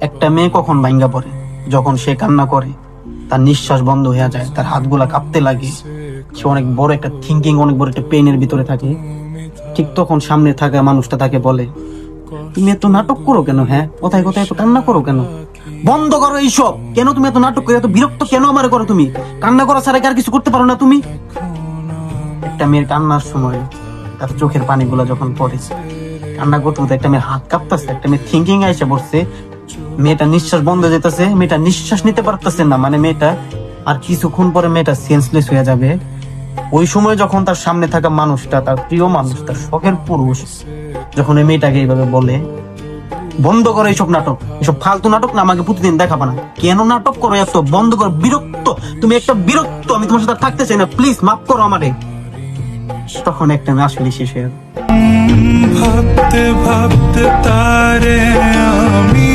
একটা মেয়ে কখন ভাঙ্গা পড়ে, যখন সে কান্না করে, তার নিঃশ্বাস বন্ধ হয়ে যায়, তার হাতগুলা কাঁপতে লাগে, সে অনেক বড় একটা থিঙ্কিং, অনেক বড় একটা পেইনের ভিতরে থাকে। ঠিক তখন সামনে থাকা মানুষটা তাকে বলে, তুমি এত নাটক করো কেন? হ্যাঁ, কোথায় কোথায় এত কান্না করো কেন? বন্ধ করো এইসব। কেন তুমি এত নাটক করে এত বিরক্ত কেন আমার করো? তুমি কান্না করা ছাড়া কি আর কিছু করতে পারো না তুমি? একটা মেয়ের কান্নার সময় তার চোখের পানিগুলা যখন পড়ে, কান্না করতে করতে একটা মেয়ের হাত কাঁপতেছে, একটা মেয়ে থিঙ্কিং আইসা পড়ছে, মেয়েটা নিঃশ্বাস বন্ধ হয়ে যেতেছে, মেয়েটা নিঃশ্বাস নিতে পারতেছে না, মানে মেয়েটা আর কিছুক্ষণ পরে মেয়েটা সেন্সলেস হয়ে যাবে। ওই সময় যখন তার সামনে থাকা মানুষটা, তার প্রিয় মানুষ, তার শখের পুরুষ, যখন এই মেয়েটাকে এইভাবে বলে, বন্ধ করো এইসব নাটক, এসব ফালতু নাটক না আমাকে প্রতিদিন দেখাবা না। কেন নাটক করো এত? বন্ধ করো, বিরক্ত, তুমি একটা বিরক্ত, আমি তোমার সাথে আর থাকতে চাই না, প্লিজ মাফ করো আমারে। তখন একটা মেয়ে আসলে শেষ হয়ে যাবে। ভাবতে ভাবতে তারে আমি